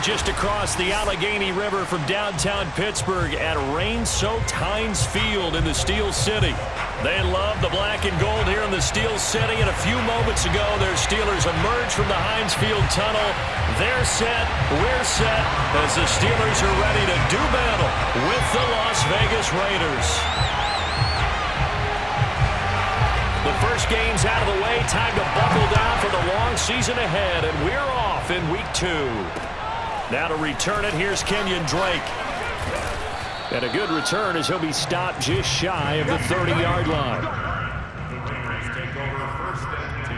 just across the Allegheny River from downtown Pittsburgh at rain-soaked Heinz Field in the Steel City. They love the black and gold here in the Steel City, and a few moments ago, their Steelers emerged from the Heinz Field tunnel. They're set, we're set, as the Steelers are ready to do battle with the Las Vegas Raiders. The first game's out of the way. Time to buckle down for the long season ahead, and we're off in Week 2. Now to return it, here's Kenyon Drake. And a good return as he'll be stopped just shy of the 30-yard line. Raiders take over first and 10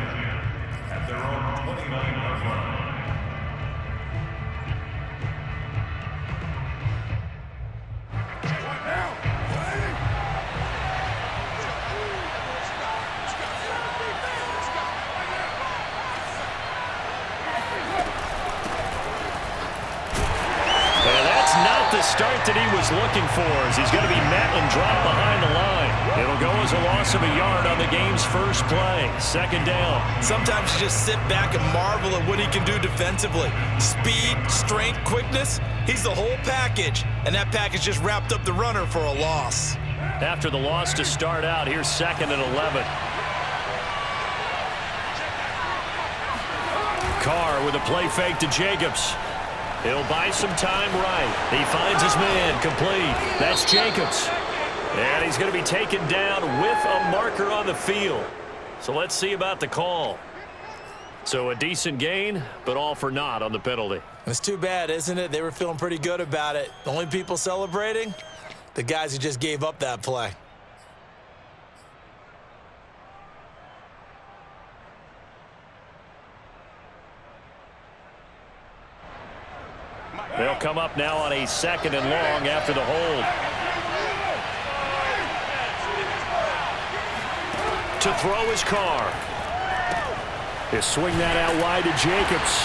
at their own 29-yard line. The start that he was looking for as he's going to be met and dropped behind the line. It'll go as a loss of a yard on the game's first play. Second down. Sometimes you just sit back and marvel at what he can do defensively. Speed, strength, quickness, he's the whole package. And that package just wrapped up the runner for a loss. After the loss to start out, here's 2nd and 11. Carr with a play fake to Jacobs. He'll buy some time right. He finds his man complete. That's Jacobs. And he's going to be taken down with a marker on the field. So let's see about the call. So a decent gain, but all for naught on the penalty. It's too bad, isn't it? They were feeling pretty good about it. The only people celebrating? The guys who just gave up that play. They'll come up now on a 2nd and long after the hold. To throw his Carr. He'll swing that out wide to Jacobs.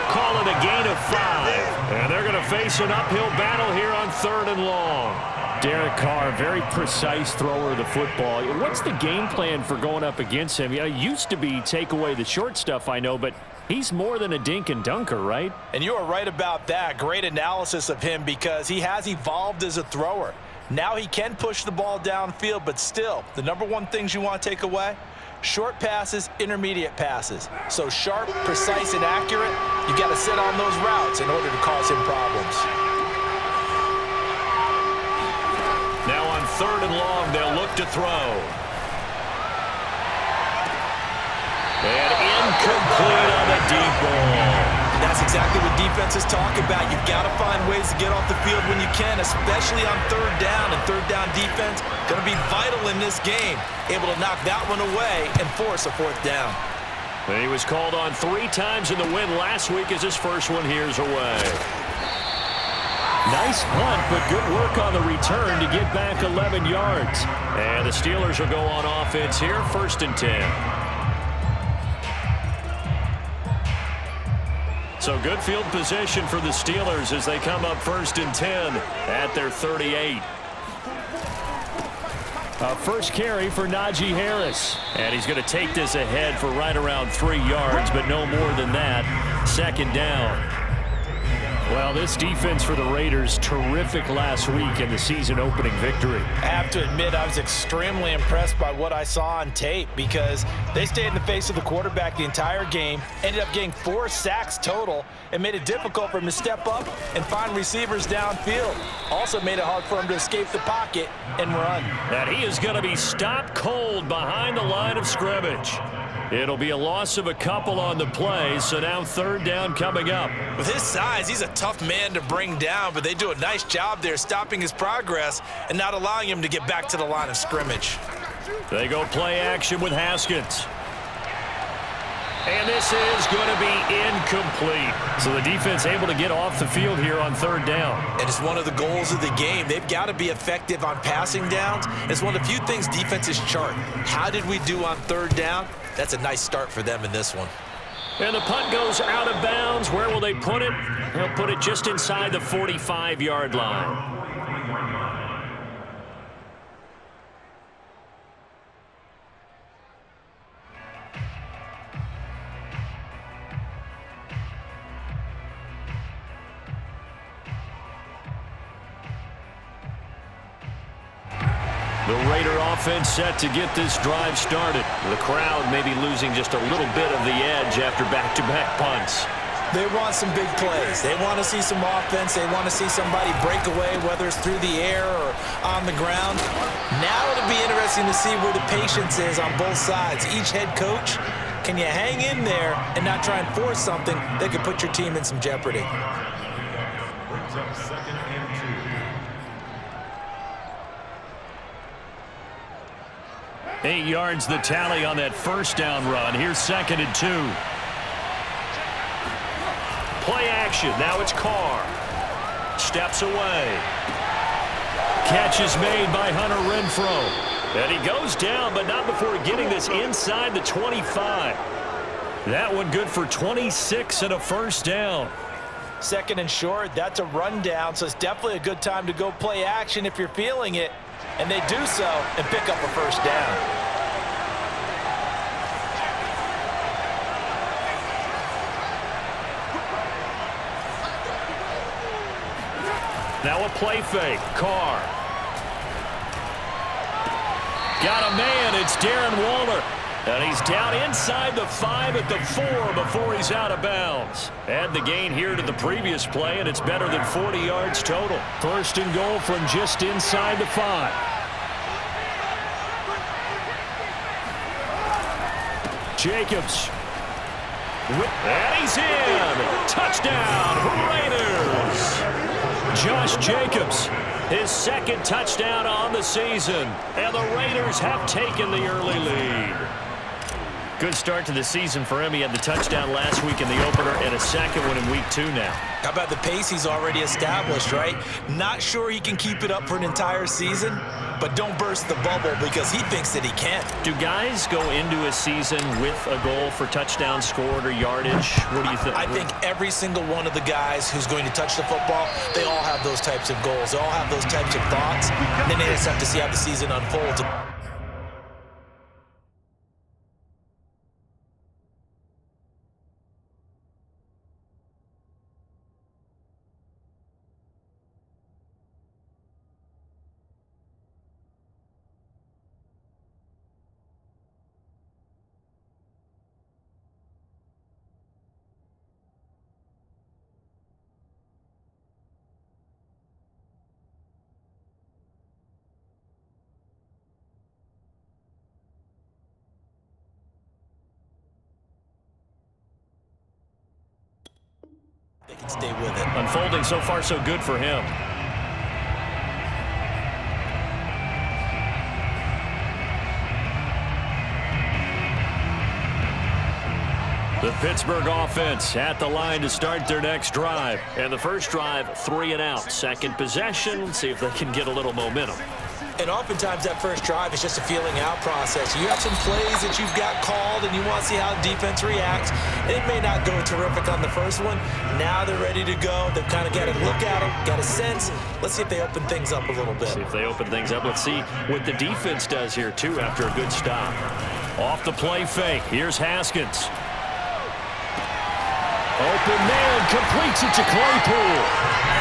Call it a gain of 5. And they're going to face an uphill battle here on 3rd and long. Derek Carr, very precise thrower of the football. What's the game plan for going up against him? You know, it used to be take away the short stuff, I know, but he's more than a dink and dunker, right? And you are right about that. Great analysis of him because he has evolved as a thrower. Now he can push the ball downfield, but still, the number one things you want to take away, short passes, intermediate passes. So sharp, precise, and accurate, you got to sit on those routes in order to cause him problems. Now on 3rd and long, they'll look to throw. And incomplete on the deep ball. That's exactly what defenses talk about. You've got to find ways to get off the field when you can, especially on 3rd down. And 3rd down defense going to be vital in this game. Able to knock that one away and force a 4th down. He was called on 3 times in the win last week as his first one here's away. Nice punt, but good work on the return to get back 11 yards. And the Steelers will go on offense here, 1st and 10. So good field position for the Steelers as they come up 1st and 10 at their 38. First carry for Najee Harris. And he's going to take this ahead for right around 3 yards, but no more than that. 2nd down. Well, this defense for the Raiders, terrific last week in the season-opening victory. I have to admit, I was extremely impressed by what I saw on tape because they stayed in the face of the quarterback the entire game, ended up getting 4 sacks total, and made it difficult for him to step up and find receivers downfield. Also made it hard for him to escape the pocket and run. And he is going to be stopped cold behind the line of scrimmage. It'll be a loss of a couple on the play, so now 3rd down coming up. With his size, he's a tough man to bring down, but they do a nice job there stopping his progress and not allowing him to get back to the line of scrimmage. They go play action with Haskins. And this is going to be incomplete. So the defense able to get off the field here on 3rd down. And it's one of the goals of the game. They've got to be effective on passing downs. It's one of the few things defenses chart. How did we do on 3rd down? That's a nice start for them in this one. And the punt goes out of bounds. Where will they put it? They'll put it just inside the 45-yard line. The Raider offense set to get this drive started. The crowd may be losing just a little bit of the edge after back-to-back punts. They want some big plays. They want to see some offense. They want to see somebody break away, whether it's through the air or on the ground. Now it'll be interesting to see where the patience is on both sides. Each head coach, can you hang in there and not try and force something that could put your team in some jeopardy? Brings up 2nd and 2. 8 yards the tally on that first down run. Here's 2nd and 2. Play action. Now it's Carr. Steps away. Catch is made by Hunter Renfrow. And he goes down, but not before getting this inside the 25. That one good for 26 and a first down. 2nd and short, that's a rundown, so it's definitely a good time to go play action if you're feeling it. And they do so and pick up a first down. Now a play fake. Carr. Got a man. It's Darren Waller. And he's down inside the 5 at the 4 before he's out of bounds. Add the gain here to the previous play, and it's better than 40 yards total. 1st and goal from just inside the 5. Jacobs. And he's in. Touchdown, Raiders. Josh Jacobs, his 2nd touchdown on the season. And the Raiders have taken the early lead. Good start to the season for him. He had the touchdown last week in the opener and a 2nd one in week 2 now. How about the pace he's already established, right? Not sure he can keep it up for an entire season, but don't burst the bubble because he thinks that he can. Do guys go into a season with a goal for touchdown scored or yardage? What do you think? I think every single one of the guys who's going to touch the football, they all have those types of goals. They all have those types of thoughts. And then they just have to see how the season unfolds. They can stay with it. Unfolding so far so good for him. The Pittsburgh offense at the line to start their next drive. And the first drive, 3 and out. 2nd possession, see if they can get a little momentum. And oftentimes that first drive is just a feeling out process. You have some plays that you've got called and you want to see how the defense reacts. It may not go terrific on the first one. Now they're ready to go. They've kind of got to look at them, got a sense. Let's see if they open things up a little bit. See if they open things up. Let's see what the defense does here, too, after a good stop. Off the play fake. Here's Haskins. Open man, completes it to Claypool.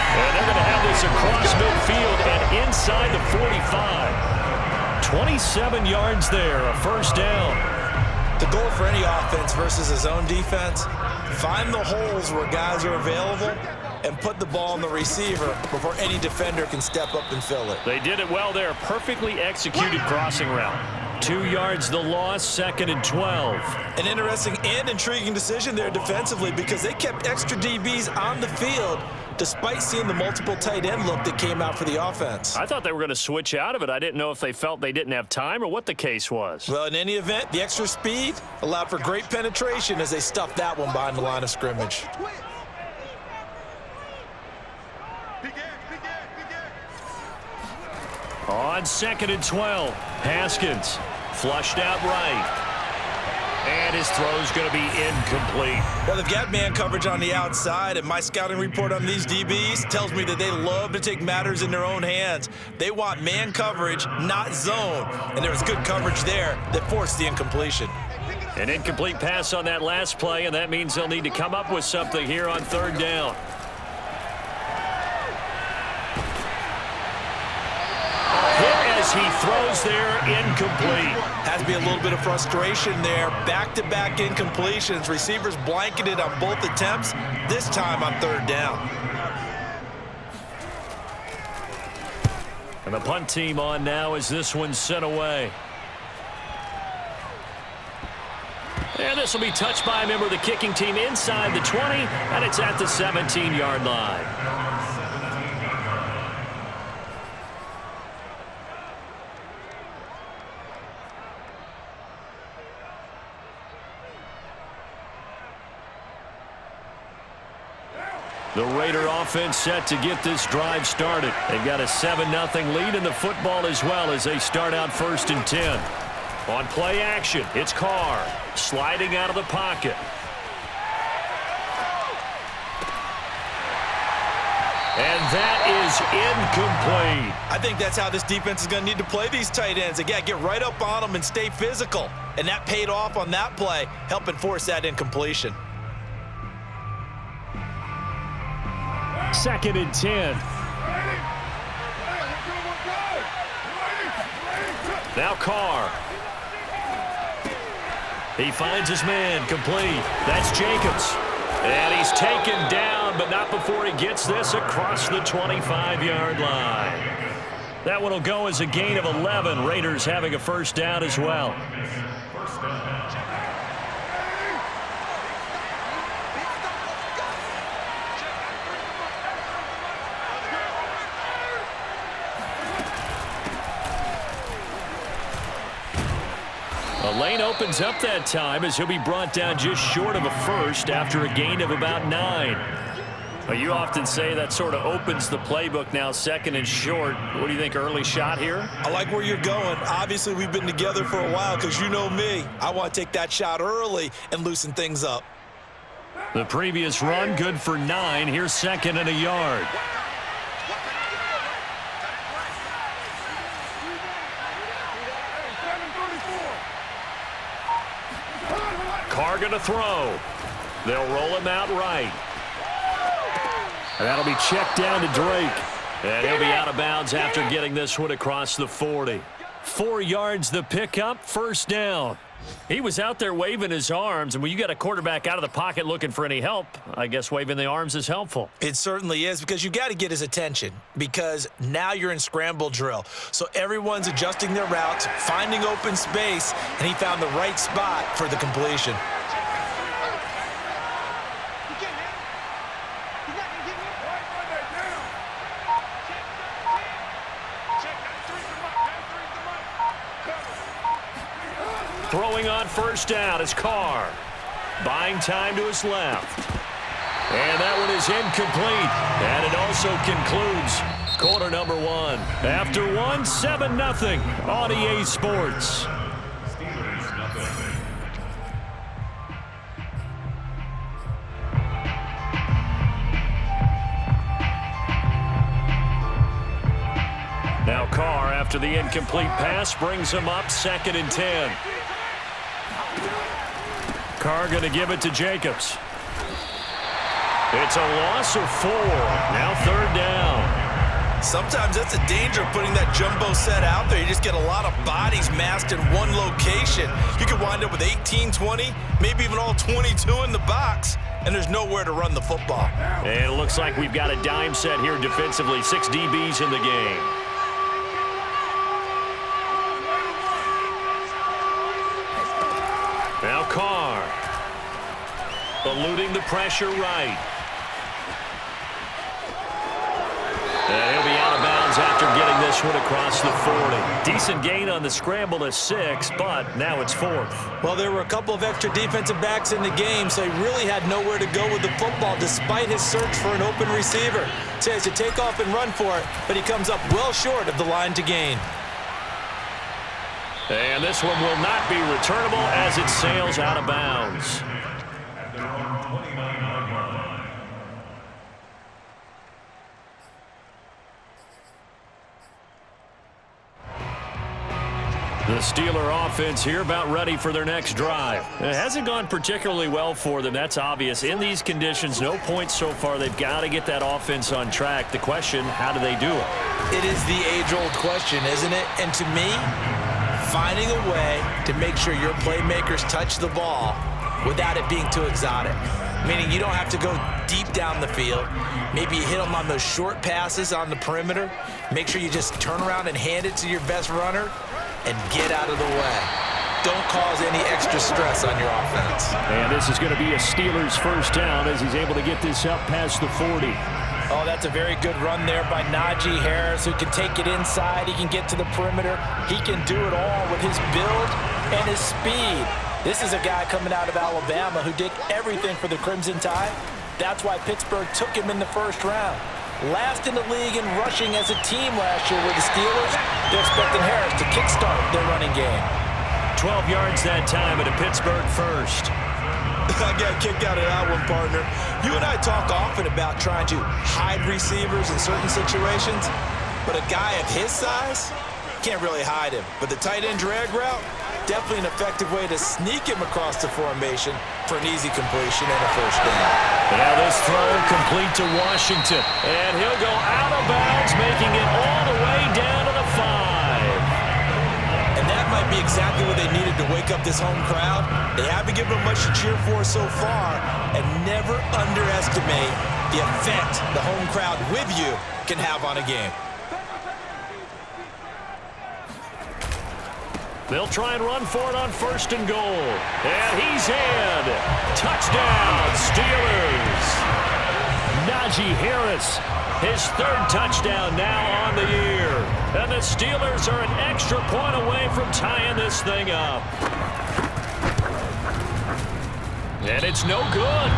And they're going to have this across midfield and inside the 45. 27 yards there, a first down. The goal for any offense versus his own defense, find the holes where guys are available and put the ball on the receiver before any defender can step up and fill it. They did it well there. Perfectly executed crossing route. 2 yards the loss, 2nd and 12. An interesting and intriguing decision there defensively because they kept extra DBs on the field despite seeing the multiple tight end look that came out for the offense. I thought they were going to switch out of it. I didn't know if they felt they didn't have time or what the case was. Well, in any event, the extra speed allowed for great penetration as they stuffed that one behind the line of scrimmage. On 2nd and 12, Haskins flushed out right. And his throw's going to be incomplete. Well, they've got man coverage on the outside, and my scouting report on these DBs tells me that they love to take matters in their own hands. They want man coverage, not zone. And there was good coverage there that forced the incompletion. An incomplete pass on that last play, and that means they'll need to come up with something here on 3rd down. Hit as he throws there, incomplete. Has to be a little bit of frustration there. Back-to-back incompletions. Receivers blanketed on both attempts, this time on third down. And the punt team on now as this one's sent away. And this will be touched by a member of the kicking team inside the 20, and it's at the 17-yard line. The Raider offense set to get this drive started. They've got a 7-0 lead in the football as well as they start out 1st and 10. On play action, it's Carr sliding out of the pocket. And that is incomplete. I think that's how this defense is going to need to play these tight ends. Again, get right up on them and stay physical. And that paid off on that play, helping force that incompletion. 2nd and 10. Now Carr. He finds his man, complete. That's Jacobs. And he's taken down, but not before he gets this across the 25-yard line. That one will go as a gain of 11. Raiders having a 1st down as well. The lane opens up that time as he'll be brought down just short of a 1st after a gain of about 9. Well, you often say that sort of opens the playbook now, 2nd and short. What do you think, early shot here? I like where you're going. Obviously, we've been together for a while because you know me. I want to take that shot early and loosen things up. The previous run, good for 9. Here's 2nd and a yard. Carr going to throw. They'll roll him out right. And that'll be checked down to Drake. And he'll be out of bounds after getting this one across the 40. 4 yards the pickup, 1st down. He was out there waving his arms, and when you got a quarterback out of the pocket looking for any help, I guess waving the arms is helpful. It certainly is, because you got to get his attention, because now you're in scramble drill. So everyone's adjusting their routes, finding open space, and he found the right spot for the completion. Throwing on 1st down is Carr. Buying time to his left. And that one is incomplete. And it also concludes quarter number 1. After 1, 7-0 on EA Sports. Now Carr, after the incomplete pass, brings him up 2nd and 10. Carr going to give it to Jacobs. It's a loss of 4. Now 3rd down. Sometimes that's the danger of putting that jumbo set out there. You just get a lot of bodies massed in one location. You could wind up with 18, 20, maybe even all 22 in the box, and there's nowhere to run the football. And it looks like we've got a dime set here defensively. 6 DBs in the game. Now Carr, eluding the pressure right. And he'll be out of bounds after getting this one across the 40. Decent gain on the scramble to 6, but now it's 4th. Well, there were a couple of extra defensive backs in the game, so he really had nowhere to go with the football despite his search for an open receiver. So he has to take off and run for it, but he comes up well short of the line to gain. And this one will not be returnable as it sails out of bounds. At their own 29-yard line. The Steeler offense here about ready for their next drive. It hasn't gone particularly well for them. That's obvious. In these conditions, no points so far. They've got to get that offense on track. The question, how do they do it? It is the age-old question, isn't it? And to me, finding a way to make sure your playmakers touch the ball without it being too exotic. Meaning you don't have to go deep down the field. Maybe you hit them on those short passes on the perimeter. Make sure you just turn around and hand it to your best runner and get out of the way. Don't cause any extra stress on your offense. And this is going to be a Steelers first down as he's able to get this up past the 40. Oh, that's a very good run there by Najee Harris, who can take it inside. He can get to the perimeter. He can do it all with his build and his speed. This is a guy coming out of Alabama who did everything for the Crimson Tide. That's why Pittsburgh took him in the first round. Last in the league in rushing as a team last year with the Steelers. They're expecting Harris to kickstart their running game. 12 yards that time at a Pittsburgh first. I got a kick out of that one, partner. You and I talk often about trying to hide receivers in certain situations, but a guy of his size can't really hide him. But the tight end drag route, definitely an effective way to sneak him across the formation for an easy completion and a first down. Now this throw complete to Washington, and he'll go out of bounds, making it all the way down to the 5. And that might be exactly what they needed to wake up this home crowd. They haven't given them much to cheer for so far, and never underestimate the effect the home crowd with you can have on a game. They'll try and run for it on first and goal. And he's in. Touchdown, Steelers. Najee Harris, his third touchdown now on the year. And the Steelers are an extra point away from tying this thing up. And it's no good.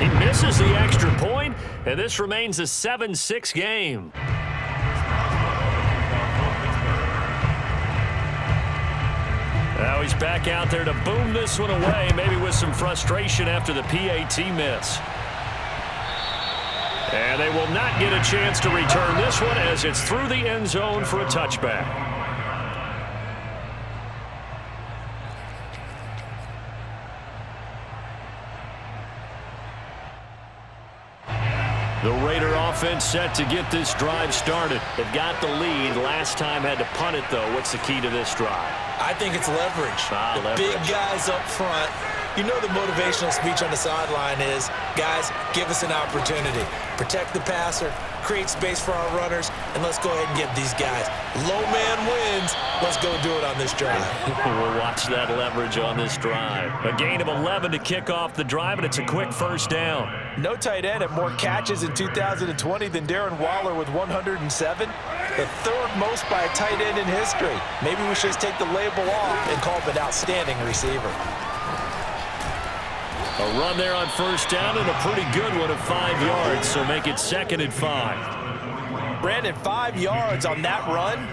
He misses the extra point, and this remains a 7-6 game. Now he's back out there to boom this one away, maybe with some frustration after the PAT miss. And they will not get a chance to return this one as it's through the end zone for a touchback. The Raider offense set to get this drive started. They've got the lead. Last time had to punt it, though. What's the key to this drive? I think it's leverage. Leverage. Big guys up front. You know the motivational speech on the sideline is, guys, give us an opportunity. Protect the passer, create space for our runners, and let's go ahead and get these guys. Low man wins. Let's go do it on this drive. We'll watch that leverage on this drive. A gain of 11 to kick off the drive, and it's a quick first down. No tight end had more catches in 2020 than Darren Waller with 107. The third most by a tight end in history. Maybe we should just take the label off and call him an outstanding receiver. A run there on first down and a pretty good one of 5 yards, so make it 2nd and 5. Brandon, 5 yards on that run.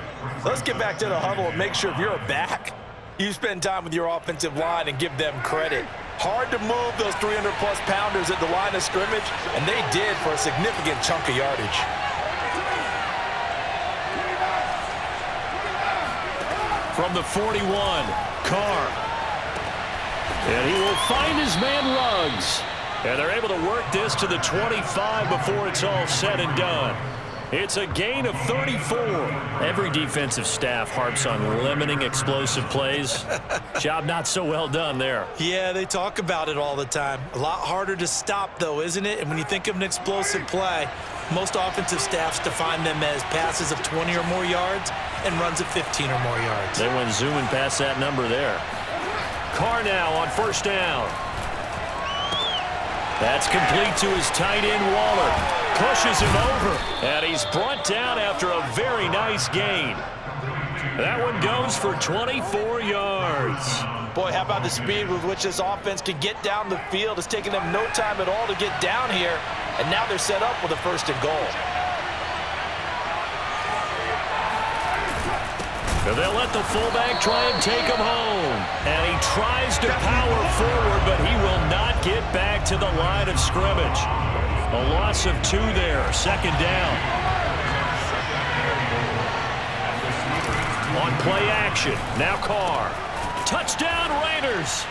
Let's get back to the huddle and make sure if you're a back, you spend time with your offensive line and give them credit. Hard to move those 300-plus pounders at the line of scrimmage, and they did for a significant chunk of yardage. From the 41, Carr. And he will find his man Ruggs. And they're able to work this to the 25 before it's all said and done. It's a gain of 34. Every defensive staff harps on limiting explosive plays. Job not so well done there. Yeah, they talk about it all the time. A lot harder to stop, though, isn't it? And when you think of an explosive play, most offensive staffs define them as passes of 20 or more yards and runs of 15 or more yards. They went zooming past that number there. Carr now on first down. That's complete to his tight end, Waller. Pushes him over, and he's brought down after a very nice gain. That one goes for 24 yards. Boy, how about the speed with which this offense can get down the field? It's taken them no time at all to get down here, and now they're set up with a first and goal. They'll let the fullback try and take him home. And he tries to power forward, but he will not get back to the line of scrimmage. A loss of 2 there, 2nd down. On play action, now Carr. Touchdown Raiders.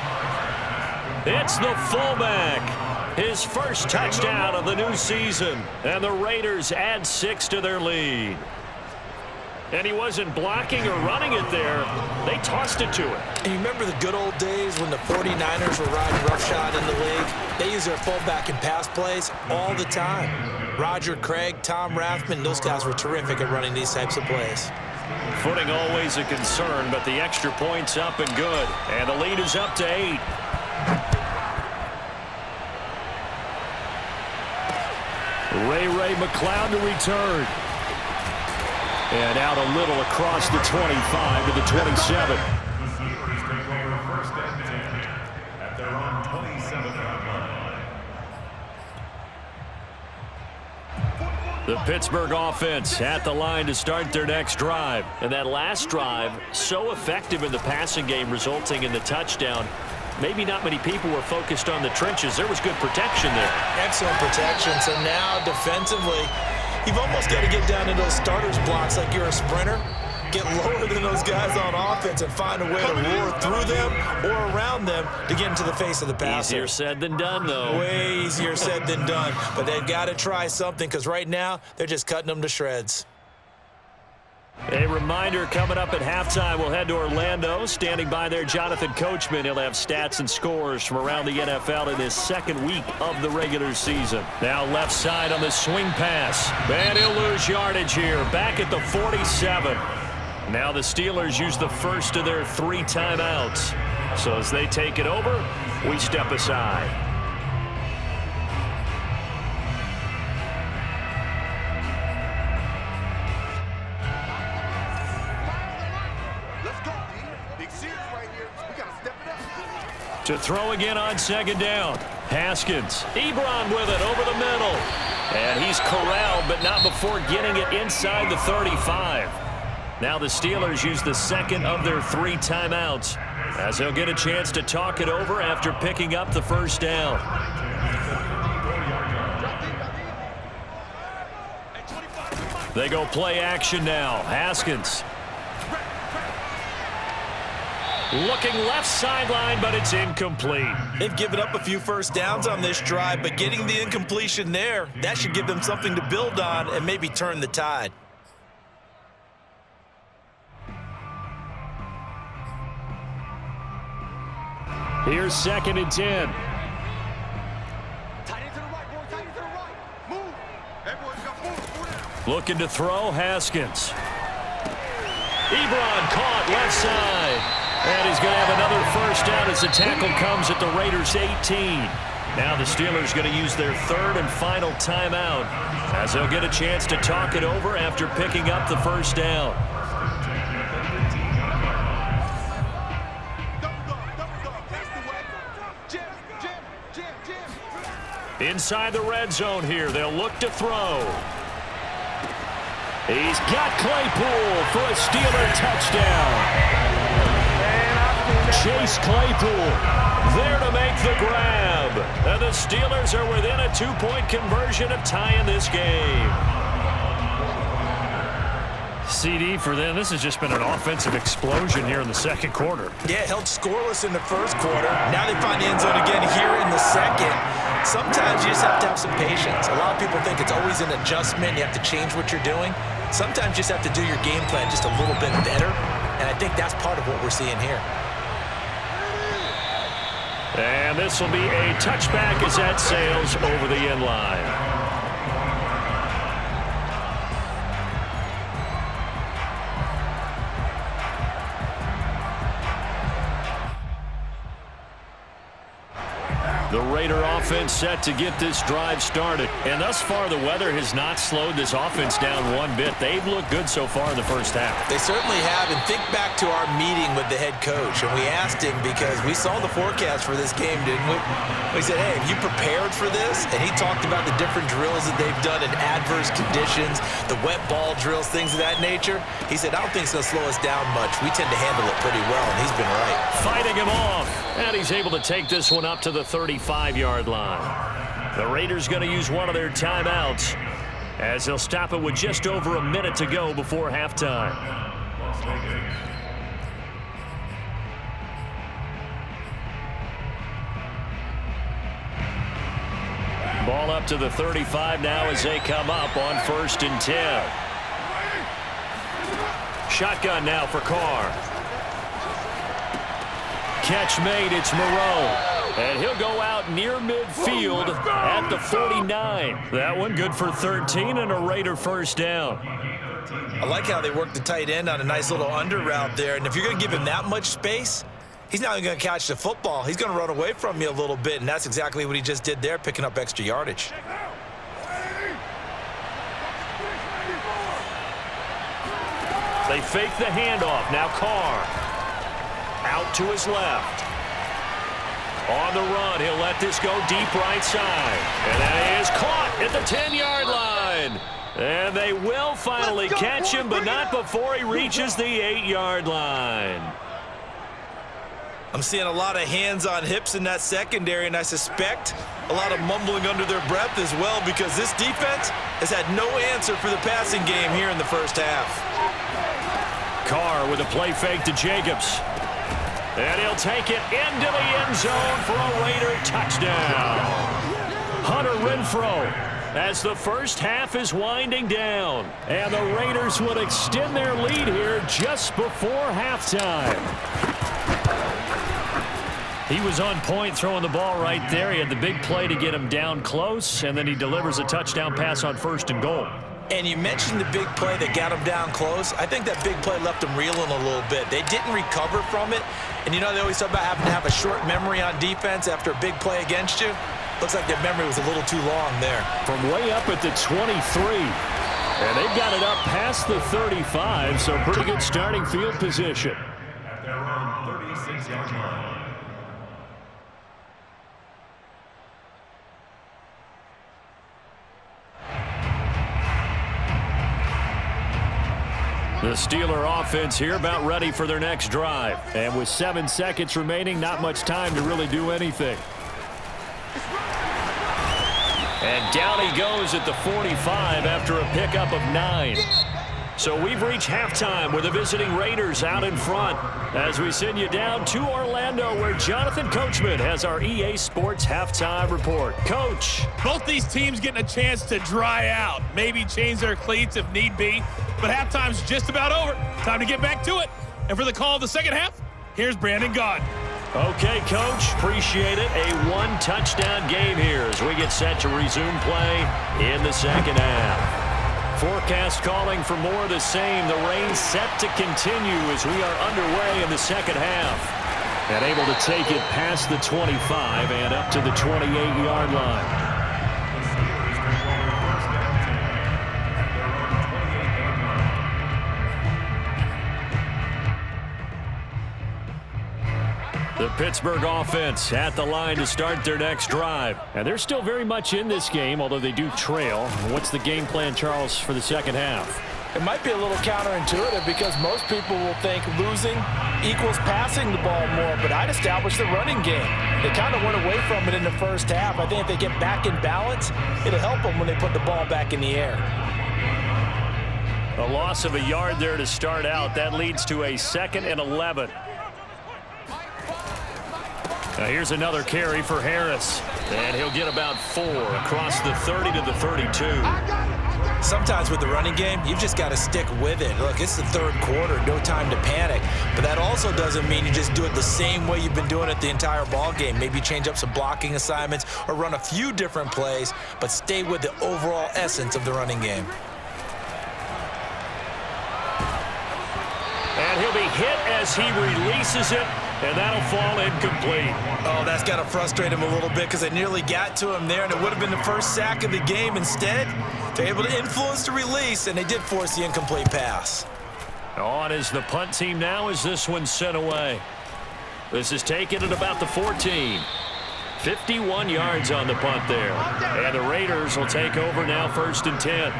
It's the fullback. His first touchdown of the new season. And the Raiders add 6 to their lead. And he wasn't blocking or running it there. They tossed it to him. And you remember the good old days when the 49ers were riding roughshod in the league? They use their fullback in pass plays all the time. Roger Craig, Tom Rathman, those guys were terrific at running these types of plays. Footing always a concern, but the extra point's up and good. And the lead is up to 8. Ray McLeod to return. And out a little across the 25 to the 27. The Steelers take over first and 10 at their own 27-yard line. The Pittsburgh offense at the line to start their next drive. And that last drive, so effective in the passing game, resulting in the touchdown. Maybe not many people were focused on the trenches. There was good protection there. Excellent protection. So now defensively, you've almost got to get down to those starters blocks like you're a sprinter. Get lower than those guys on offense and find a way to roar through them or around them to get into the face of the passer. Easier said than done, though. Way easier said than done. But they've got to try something because right now they're just cutting them to shreds. A reminder, coming up at halftime, we'll head to Orlando. Standing by there, Jonathan Coachman. He'll have stats and scores from around the NFL in his second week of the regular season. Now left side on the swing pass. And he'll lose yardage here. Back at the 47. Now the Steelers use the first of their 3 timeouts. So as they take it over, we step aside. To throw again on second down. Haskins. Ebron with it over the middle. And he's corralled, but not before getting it inside the 35. Now the Steelers use the second of their 3 timeouts, as they'll get a chance to talk it over after picking up the first down. They go play action now. Haskins. Looking left sideline, but it's incomplete. They've given up a few first downs on this drive, but getting the incompletion there, that should give them something to build on and maybe turn the tide. Here's 2nd and 10. Looking to throw, Haskins. Ebron caught left side. And he's going to have another first down as the tackle comes at the Raiders' 18. Now the Steelers going to use their 3rd and final timeout, as they'll get a chance to talk it over after picking up the first down. Inside the red zone here, they'll look to throw. He's got Claypool for a Steeler touchdown. Chase Claypool there to make the grab. And the Steelers are within a 2-point conversion of tying this game. CD for them, this has just been an offensive explosion here in the second quarter. Yeah, held scoreless in the first quarter. Now they find the end zone again here in the second. Sometimes you just have to have some patience. A lot of people think it's always an adjustment. You have to change what you're doing. Sometimes you just have to do your game plan just a little bit better. And I think that's part of what we're seeing here. And this will be a touchback as that sails over the end line. The Raider offense set to get this drive started. And thus far, the weather has not slowed this offense down one bit. They've looked good so far in the first half. They certainly have. And think back to our meeting with the head coach. And we asked him, because we saw the forecast for this game, didn't we? We said, hey, have you prepared for this? And he talked about the different drills that they've done in adverse conditions, the wet ball drills, things of that nature. He said, I don't think it's going to slow us down much. We tend to handle it pretty well, and he's been right. Fighting him off. And he's able to take this one up to the 35-yard line. The Raiders going to use one of their timeouts, as they'll stop it with just over a minute to go before halftime. Las Vegas. Ball up to the 35 now as they come up on 1st and 10. Shotgun now for Carr. Catch made, it's Moreau. And he'll go out near midfield at the 49. That one good for 13 and a Raider first down. I like how they work the tight end on a nice little under route there. And if you're going to give him that much space, he's not going to catch the football. He's going to run away from you a little bit, and that's exactly what he just did there, picking up extra yardage. They fake the handoff. Now Carr. Out to his left. On the run, he'll let this go deep right side. And that is caught at the 10-yard line. And they will finally catch him, but not before he reaches the 8-yard line. I'm seeing a lot of hands on hips in that secondary, and I suspect a lot of mumbling under their breath as well, because this defense has had no answer for the passing game here in the first half. Carr with a play fake to Jacobs. And he'll take it into the end zone for a Raider touchdown. Hunter Renfrow as the first half is winding down. And the Raiders would extend their lead here just before halftime. He was on point throwing the ball right there. He had the big play to get him down close, and then he delivers a touchdown pass on 1st and goal. And you mentioned the big play that got him down close. I think that big play left him reeling a little bit. They didn't recover from it. And you know, they always talk about having to have a short memory on defense after a big play against you. Looks like their memory was a little too long there. From way up at the 23. And they've got it up past the 35, so pretty good starting field position. At their own 36-yard line. The Steeler offense here about ready for their next drive. And with 7 seconds remaining, not much time to really do anything. And down he goes at the 45 after a pickup of 9. So we've reached halftime with the visiting Raiders out in front as we send you down to Orlando, where Jonathan Coachman has our EA Sports halftime report. Coach. Both these teams getting a chance to dry out, maybe change their cleats if need be, but halftime's just about over. Time to get back to it. And for the call of the second half, here's Brandon Gaudin. Okay, Coach, appreciate it. A one-touchdown game here as we get set to resume play in the second half. Forecast calling for more of the same. The rain set to continue as we are underway in the second half. And able to take it past the 25 and up to the 28-yard line. The Pittsburgh offense at the line to start their next drive. And they're still very much in this game, although they do trail. What's the game plan, Charles, for the second half? It might be a little counterintuitive because most people will think losing equals passing the ball more, but I'd establish the running game. They kind of went away from it in the first half. I think if they get back in balance, it'll help them when they put the ball back in the air. A loss of a yard there to start out. That leads to a 2nd and 11. Now here's another carry for Harris. And he'll get about 4 across the 30 to the 32. Sometimes with the running game, you've just got to stick with it. Look, it's the third quarter, no time to panic. But that also doesn't mean you just do it the same way you've been doing it the entire ball game. Maybe change up some blocking assignments or run a few different plays, but stay with the overall essence of the running game. And he'll be hit as he releases it, and that'll fall incomplete. Oh, that's got to frustrate him a little bit because they nearly got to him there, and it would have been the first sack of the game. Instead, they're able to influence the release, and they did force the incomplete pass. On is the punt team now as this one's sent away. This is taken at about the 14. 51 yards on the punt there. And the Raiders will take over now 1st and 10.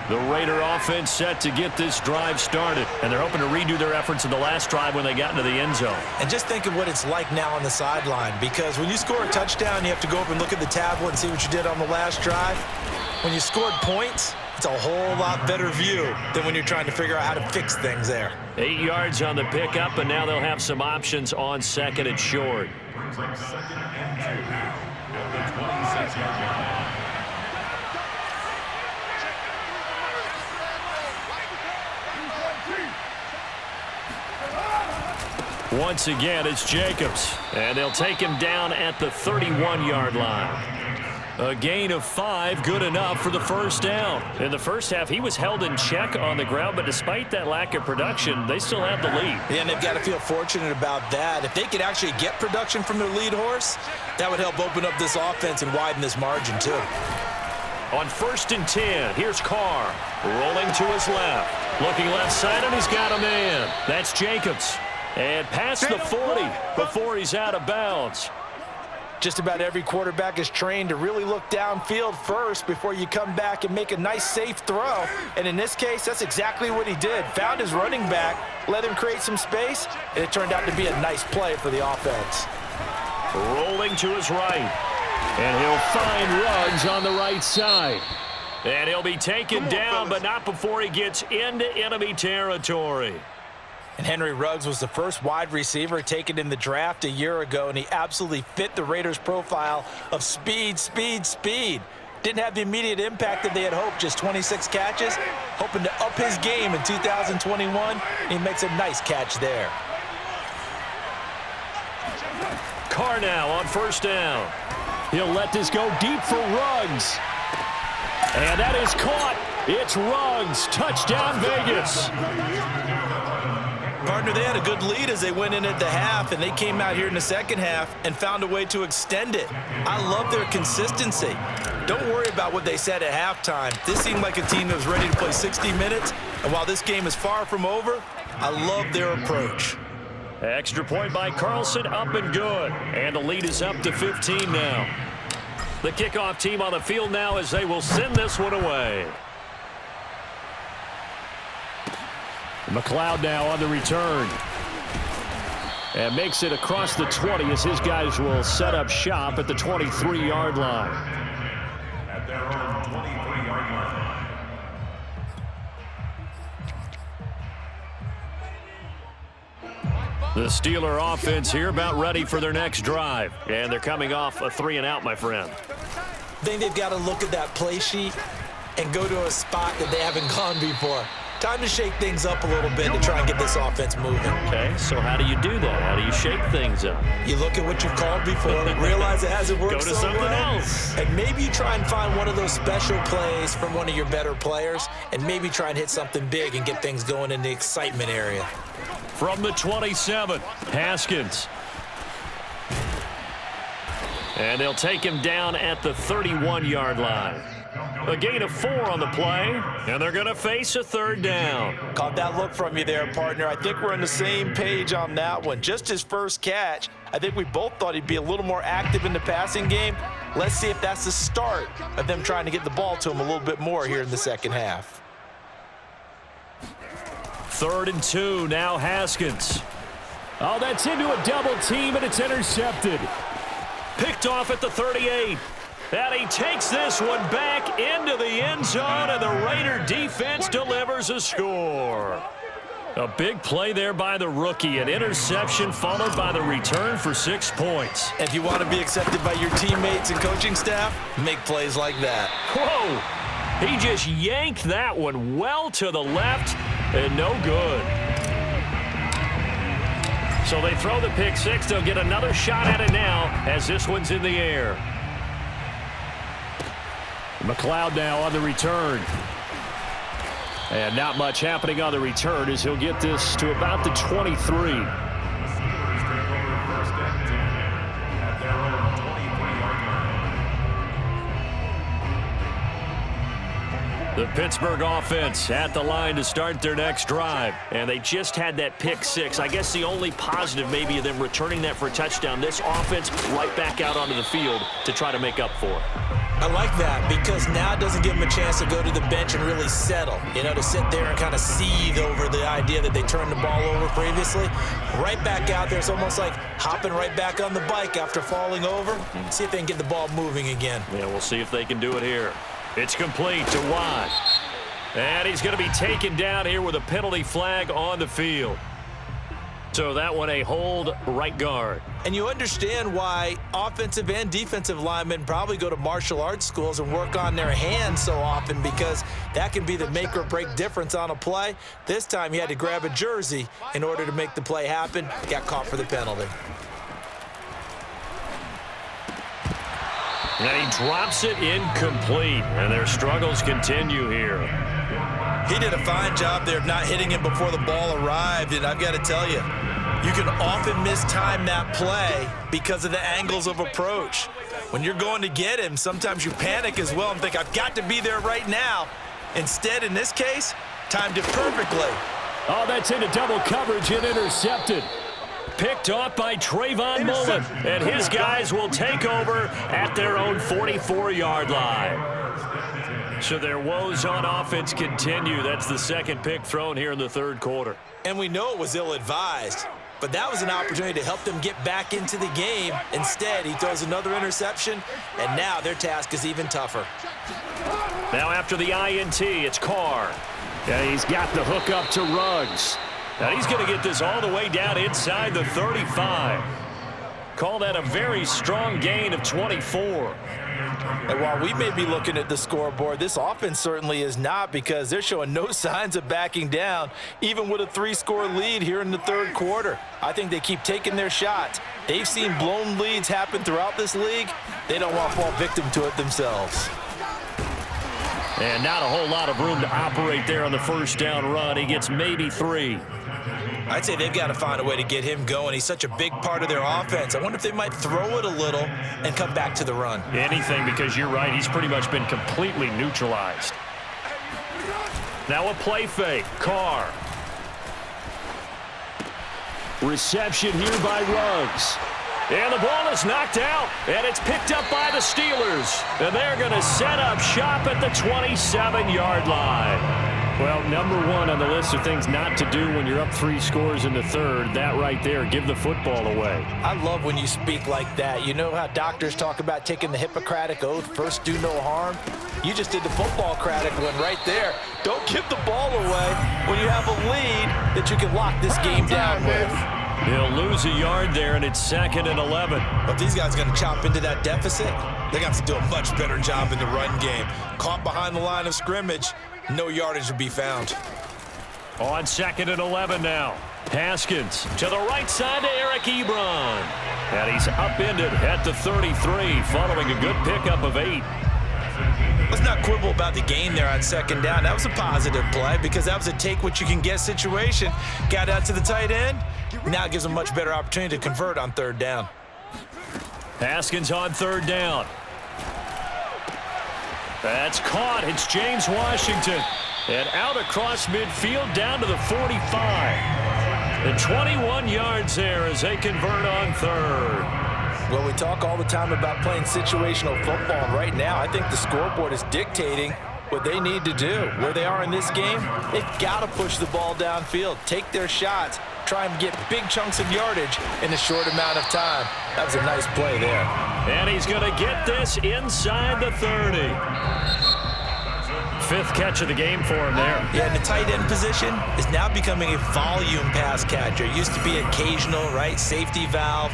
The Raider offense set to get this drive started, and they're hoping to redo their efforts in the last drive when they got into the end zone. And just think of what it's like now on the sideline, because when you score a touchdown, you have to go up and look at the tablet and see what you did on the last drive. When you scored points, It's a whole lot better view than when you're trying to figure out how to fix things there. 8 yards on the pickup, and now they'll have some options on second and short. Brings up second and 2 at the 26-yard line. Once again, it's Jacobs, and they'll take him down at the 31-yard line. A gain of 5, good enough for the first down. In the first half, he was held in check on the ground, but despite that lack of production, they still have the lead. Yeah, and they've got to feel fortunate about that. If they could actually get production from their lead horse, that would help open up this offense and widen this margin, too. On 1st and 10, here's Carr, rolling to his left. Looking left side, and he's got a man. That's Jacobs. And past the 40 before he's out of bounds. Just about every quarterback is trained to really look downfield first before you come back and make a nice, safe throw. And in this case, that's exactly what he did. Found his running back, let him create some space, and it turned out to be a nice play for the offense. Rolling to his right. And he'll find Ruggs on the right side. And he'll be taken down, but not before he gets into enemy territory. And Henry Ruggs was the first wide receiver taken in the draft a year ago, and he absolutely fit the Raiders' profile of speed, speed, speed. Didn't have the immediate impact that they had hoped, just 26 catches. Hoping to up his game in 2021. He makes a nice catch there. Carr now on 1st down. He'll let this go deep for Ruggs. And that is caught. It's Ruggs. Touchdown, Vegas. Partner, they had a good lead as they went in at the half, and they came out here in the second half and found a way to extend it. I love their consistency. Don't worry about what they said at halftime. This seemed like a team that was ready to play 60 minutes, and while this game is far from over, I love their approach. Extra point by Carlson, up and good. And the lead is up to 15 now. The kickoff team on the field now as they will send this one away. McLeod now on the return. And makes it across the 20 as his guys will set up shop at the 23-yard line. At their own 23-yard line. The Steeler offense here about ready for their next drive. And they're coming off a 3-and-out, my friend. I think they've got to look at that play sheet and go to a spot that they haven't gone before. Time to shake things up a little bit to try and get this offense moving. Okay, so how do you do that? How do you shake things up? You look at what you've called before, realize it hasn't worked Go to so something well, else. and maybe you try and find one of those special plays from one of your better players, and maybe try and hit something big and get things going in the excitement area. From the 27, Haskins. And they'll take him down at the 31-yard line. A gain of 4 on the play, and they're going to face a 3rd down. Caught that look from you there, partner. I think we're on the same page on that one. Just his first catch. I think we both thought he'd be a little more active in the passing game. Let's see if that's the start of them trying to get the ball to him a little bit more here in the second half. 3rd and 2, now Haskins. Oh, that's into a double team, and it's intercepted. Picked off at the 38. And he takes this one back into the end zone, and the Raider defense delivers a score. A big play there by the rookie. An interception followed by the return for 6 points. If you want to be accepted by your teammates and coaching staff, make plays like that. Whoa! He just yanked that one well to the left, and no good. So they throw the pick six. They'll get another shot at it now as this one's in the air. McLeod now on the return. And not much happening on the return as he'll get this to about the 23. The Steelers take over 1st and 10 at their own 23-yard line. The Pittsburgh offense at the line to start their next drive. And they just had that pick six. I guess the only positive maybe of them returning that for a touchdown. This offense right back out onto the field to try to make up for it. I like that because now it doesn't give them a chance to go to the bench and really settle. You know, to sit there and kind of seethe over the idea that they turned the ball over previously. Right back out there. It's almost like hopping right back on the bike after falling over. See if they can get the ball moving again. Yeah, we'll see if they can do it here. It's complete to Watt. And he's going to be taken down here with a penalty flag on the field. So that one a hold right guard. And you understand why offensive and defensive linemen probably go to martial arts schools and work on their hands so often, because that can be the make or break difference on a play. This time he had to grab a jersey in order to make the play happen. Got caught for the penalty. And he drops it incomplete. And their struggles continue here. He did a fine job there of not hitting him before the ball arrived, and I've got to tell you, you can often mistime that play because of the angles of approach. When you're going to get him, sometimes you panic as well and think, I've got to be there right now. Instead, in this case, timed it perfectly. Oh, that's into double coverage and intercepted. Picked off by Trayvon Mullen, and his guys will take over at their own 44-yard line. So their woes on offense continue. That's the second pick thrown here in the third quarter. And we know it was ill-advised, but that was an opportunity to help them get back into the game. Instead, he throws another interception, and now their task is even tougher. Now after the INT, it's Carr. And he's got the hook up to Ruggs. Now he's going to get this all the way down inside the 35. Call that a very strong gain of 24. And while we may be looking at the scoreboard, this offense certainly is not, because they're showing no signs of backing down, even with a 3-score lead here in the third quarter. I think they keep taking their shots. They've seen blown leads happen throughout this league. They don't want to fall victim to it themselves. And not a whole lot of room to operate there on the first down run. He gets maybe 3. I'd say they've got to find a way to get him going. He's such a big part of their offense. I wonder if they might throw it a little and come back to the run. Anything, because you're right. He's pretty much been completely neutralized. Now a play fake. Carr. Reception here by Ruggs. And the ball is knocked out, and it's picked up by the Steelers. And they're going to set up shop at the 27-yard line. Well, number one on the list of things not to do when you're up 3 scores in the third, that right there, give the football away. I love when you speak like that. You know how doctors talk about taking the Hippocratic Oath, first do no harm? You just did the football-cratic one right there. Don't give the ball away when you have a lead that you can lock this game down with. He'll lose a yard there, and it's 2nd and 11. But these guys are going to chop into that deficit. They're going to have to do a much better job in the run game. Caught behind the line of scrimmage, no yardage to be found. On 2nd and 11 now. Haskins to the right side to Eric Ebron. And he's upended at the 33, following a good pickup of 8. Let's not quibble about the gain there on 2nd down. That was a positive play, because that was a take-what-you-can-get situation. Got out to the tight end. Now it gives them a much better opportunity to convert on 3rd down. Haskins on 3rd down. That's caught. It's James Washington. And out across midfield down to the 45. And 21 yards there as they convert on 3rd. Well, we talk all the time about playing situational football, and right now I think the scoreboard is dictating what they need to do. Where they are in this game, they've got to push the ball downfield, take their shots, try and get big chunks of yardage in a short amount of time. That was a nice play there. And he's going to get this inside the 30. 5th catch of the game for him there. Yeah, and the tight end position is now becoming a volume pass catcher. It used to be occasional, right? Safety valve.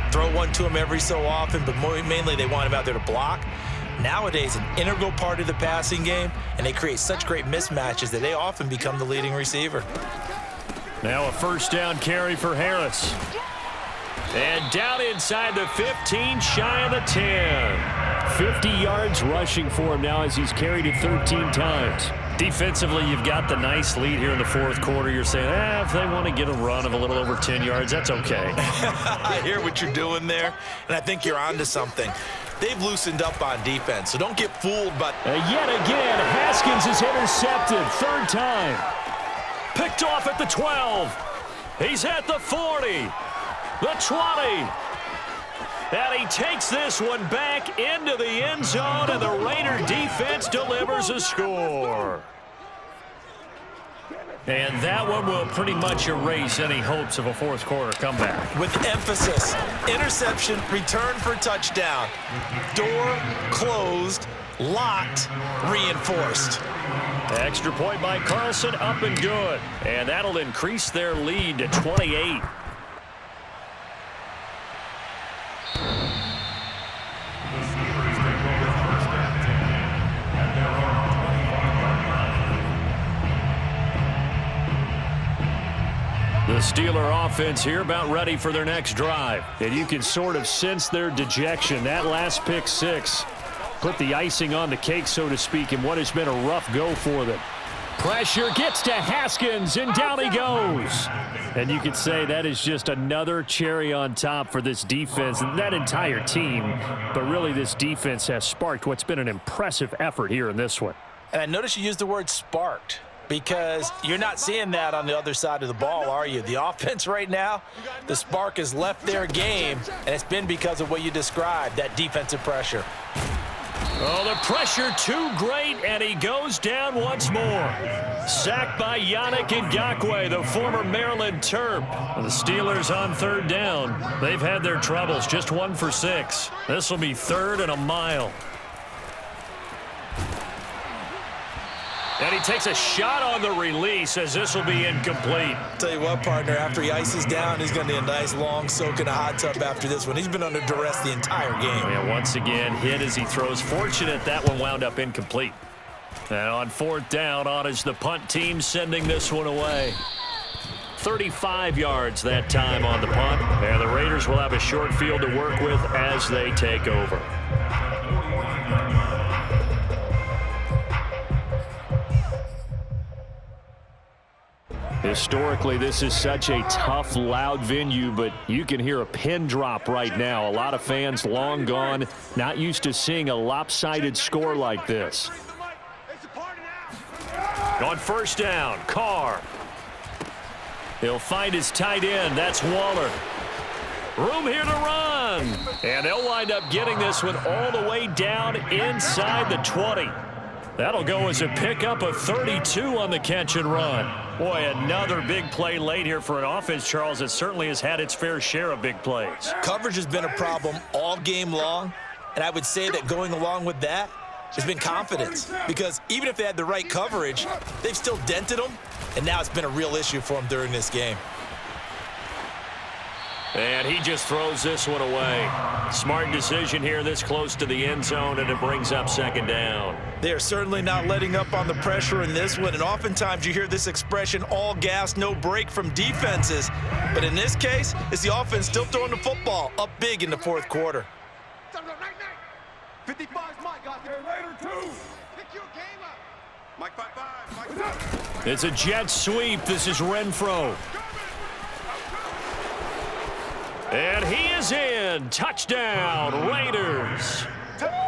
Throw one to him every so often, but mainly they want him out there to block. Nowadays, an integral part of the passing game, and they create such great mismatches that they often become the leading receiver. Now a 1st down carry for Harris. And down inside the 15, shy of the 10. 50 yards rushing for him now as he's carried it 13 times. Defensively, you've got the nice lead here in the 4th quarter. You're saying, if they want to get a run of a little over 10 yards, that's okay. I hear what you're doing there, and I think you're onto something. They've loosened up on defense, so don't get fooled by... Yet again, Haskins is intercepted. 3rd time. Picked off at the 12. He's at the 40. The 20. And he takes this one back into the end zone, and the Raider defense delivers a score. And that one will pretty much erase any hopes of a 4th quarter comeback. With emphasis, interception, return for touchdown. Door closed, locked, reinforced. Extra point by Carlson, up and good. And that'll increase their lead to 28. The Steeler offense here about ready for their next drive. And you can sort of sense their dejection. That last pick six put the icing on the cake, so to speak, in what has been a rough go for them. Pressure gets to Haskins, and down he goes. And you could say that is just another cherry on top for this defense and that entire team. But really, this defense has sparked what's been an impressive effort here in this one. And I noticed you used the word sparked, because you're not seeing that on the other side of the ball, are you? The offense right now, the spark has left their game, and it's been because of what you described, that defensive pressure. Oh, the pressure too great, and he goes down once more. Sacked by Yannick Ngakoue, the former Maryland Terp. The Steelers on third down. They've had their troubles, just 1 for 6. This will be 3rd and a mile. And he takes a shot on the release as this will be incomplete. Tell you what, partner, after he ices down, he's going to need a nice long soak in a hot tub after this one. He's been under duress the entire game. Yeah, once again, hit as he throws. Fortunate that one wound up incomplete. And on 4th down, on is the punt team sending this one away. 35 yards that time on the punt. And the Raiders will have a short field to work with as they take over. Historically, this is such a tough, loud venue, but you can hear a pin drop right now. A lot of fans long gone, not used to seeing a lopsided score like this. On 1st down, Carr. He'll find his tight end. That's Waller. Room here to run. And they'll wind up getting this one all the way down inside the 20. That'll go as a pickup of 32 on the catch and run. Boy, another big play late here for an offense, Charles, that certainly has had its fair share of big plays. Coverage has been a problem all game long, and I would say that going along with that has been confidence, because even if they had the right coverage, they've still dented them, and now it's been a real issue for them during this game. And he just throws this one away. Smart decision here this close to the end zone, and it brings up 2nd down. They are certainly not letting up on the pressure in this one, and oftentimes you hear this expression, all gas, no break from defenses. But in this case, it's the offense still throwing the football up big in the 4th quarter. 55's Mike out there. Later, 2. Pick your game up. Mike 5-5. Mike 5. It's a jet sweep. This is Renfro. And he is in. Touchdown, Raiders.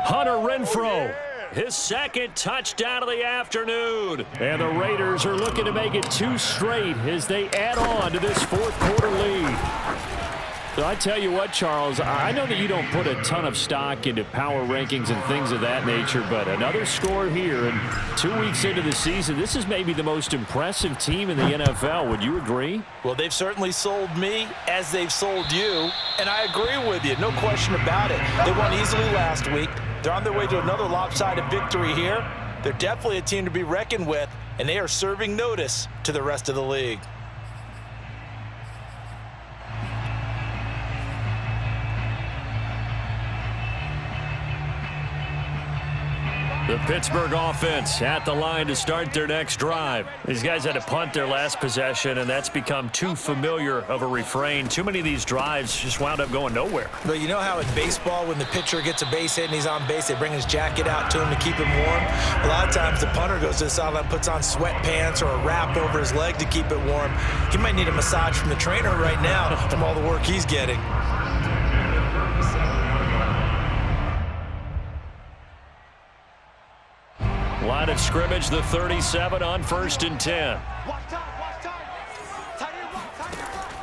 Hunter Renfro, his 2nd touchdown of the afternoon. And the Raiders are looking to make it 2 straight as they add on to this 4th quarter lead. So I tell you what, Charles, I know that you don't put a ton of stock into power rankings and things of that nature, but another score here, and 2 weeks into the season, this is maybe the most impressive team in the NFL. Would you agree? Well, they've certainly sold me as they've sold you, and I agree with you, no question about it. They won easily last week. They're on their way to another lopsided victory here. They're definitely a team to be reckoned with, and they are serving notice to the rest of the league. The Pittsburgh offense at the line to start their next drive. These guys had to punt their last possession, and that's become too familiar of a refrain. Too many of these drives just wound up going nowhere. But you know how in baseball, when the pitcher gets a base hit and he's on base, they bring his jacket out to him to keep him warm? A lot of times the punter goes to the sideline, puts on sweatpants or a wrap over his leg to keep it warm. He might need a massage from the trainer right now from all the work he's getting. Line of scrimmage, the 37 on 1st and 10.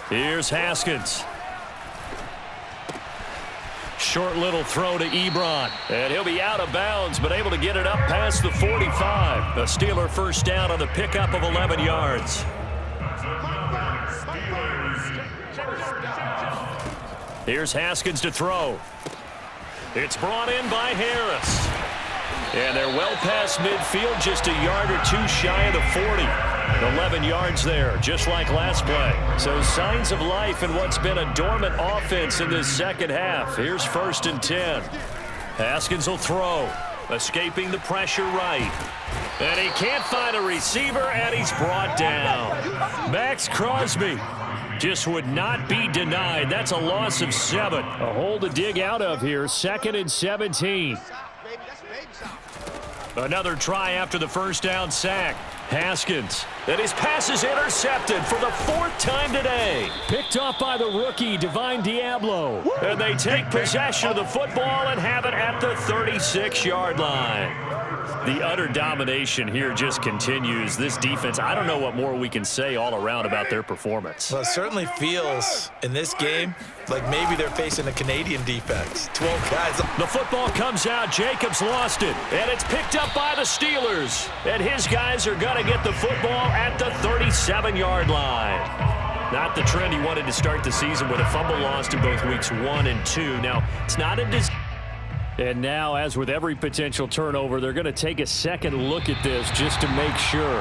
Here's Haskins. Short little throw to Ebron. And he'll be out of bounds, but able to get it up past the 45. A Steeler 1st down on the pickup of 11 yards. Here's Haskins to throw. It's brought in by Harris. And they're well past midfield, just a yard or two shy of the 40. 11 yards there, just like last play. So signs of life in what's been a dormant offense in this second half. Here's 1st and 10. Haskins will throw, escaping the pressure right. And he can't find a receiver, and he's brought down. Max Crosby just would not be denied. That's a loss of 7. A hole to dig out of here, 2nd and 17. Another try after the first down sack. Haskins, and his pass is intercepted for the 4th time today. Picked off by the rookie, Divine Diablo. And they take possession of the football and have it at the 36-yard line. The utter domination here just continues. This defense, I don't know what more we can say all around about their performance. Well, it certainly feels in this game like maybe they're facing a Canadian defense. 12 guys. The football comes out. Jacobs lost it. And it's picked up by the Steelers. And his guys are going to get the football at the 37-yard line. Not the trend he wanted to start the season with a fumble lost in both weeks 1 and 2. Now, it's not a And now, as with every potential turnover, they're going to take a second look at this just to make sure.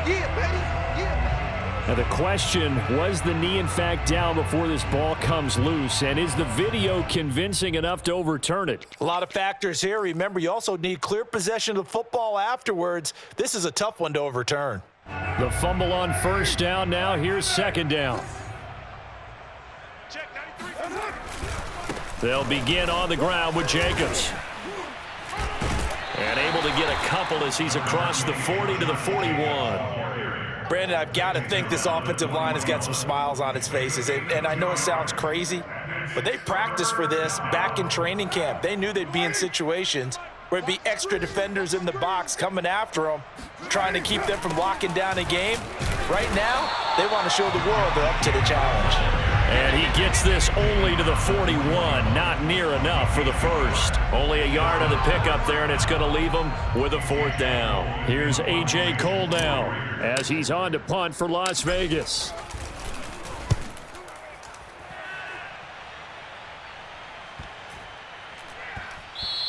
Yeah, baby. Yeah. Now the question, was the knee in fact down before this ball comes loose? And is the video convincing enough to overturn it? A lot of factors here. Remember, you also need clear possession of the football afterwards. This is a tough one to overturn. The fumble on 1st down. Now here's 2nd down. They'll begin on the ground with Jacobs. And able to get a couple as he's across the 40 to the 41. Brandon, I've got to think this offensive line has got some smiles on its faces. And I know it sounds crazy, but they practiced for this back in training camp. They knew they'd be in situations where it'd be extra defenders in the box coming after them, trying to keep them from locking down a game. Right now, they want to show the world they're up to the challenge. And he gets this only to the 41. Not near enough for the first. Only a yard on the pickup there, and it's going to leave him with a 4th down. Here's A.J. Cole now as he's on to punt for Las Vegas.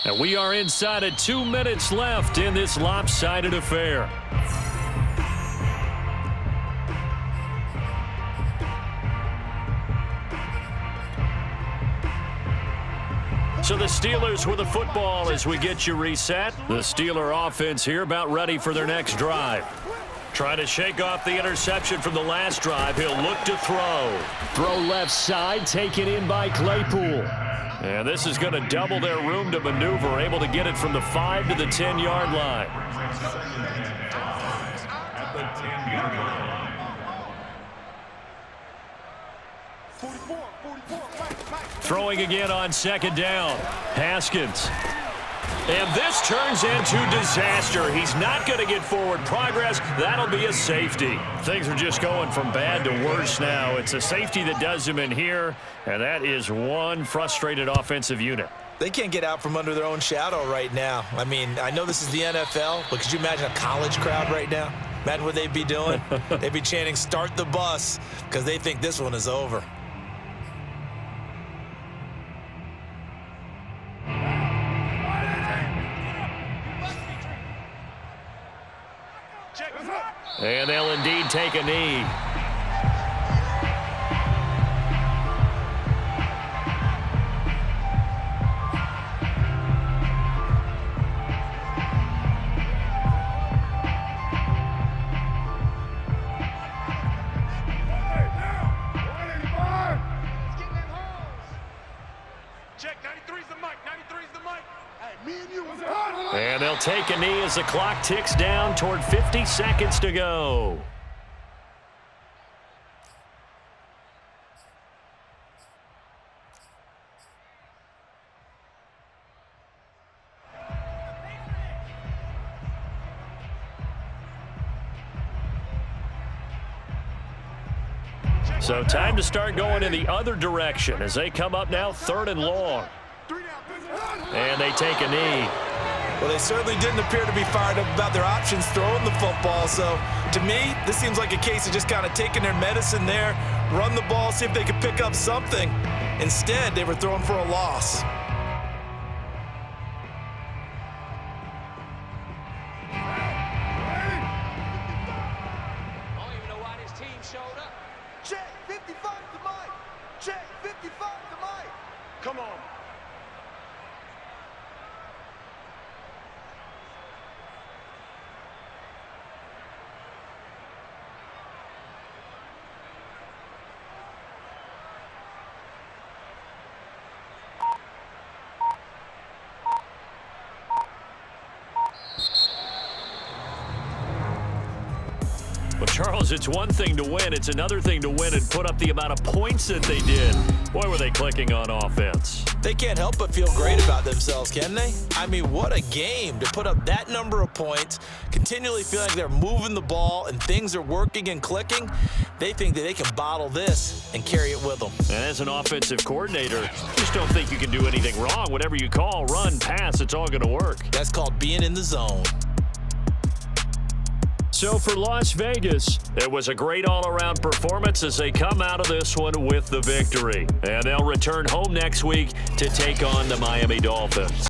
And we are inside of 2 minutes left in this lopsided affair. So the Steelers with the football as we get you reset. The Steeler offense here about ready for their next drive. Trying to shake off the interception from the last drive. He'll look to throw. Throw left side, taken in by Claypool. And this is going to double their room to maneuver. Able to get it from the 5 to the 10-yard line. At the 10-yard line. 44. Throwing again on 2nd down. Haskins. And this turns into disaster. He's not going to get forward progress. That'll be a safety. Things are just going from bad to worse now. It's a safety that does him in here, and that is one frustrated offensive unit. They can't get out from under their own shadow right now. I mean, I know this is the NFL, but could you imagine a college crowd right now? Imagine what they'd be doing. They'd be chanting, "Start the bus," because they think this one is over. And they'll indeed take a knee. And they'll take a knee as the clock ticks down toward 50 seconds to go. So time to start going in the other direction as they come up now 3rd and long. And they take a knee. Well, they certainly didn't appear to be fired up about their options throwing the football. So, to me, this seems like a case of just kind of taking their medicine there, run the ball, see if they could pick up something. Instead, they were throwing for a loss. Because it's one thing to win, it's another thing to win and put up the amount of points that they did. Boy, were they clicking on offense. They can't help but feel great about themselves, can they? I mean, what a game to put up that number of points, continually feeling like they're moving the ball and things are working and clicking. They think that they can bottle this and carry it with them. And as an offensive coordinator, just don't think you can do anything wrong. Whatever you call, run, pass, it's all going to work. That's called being in the zone. So for Las Vegas, it was a great all-around performance as they come out of this one with the victory. And they'll return home next week to take on the Miami Dolphins.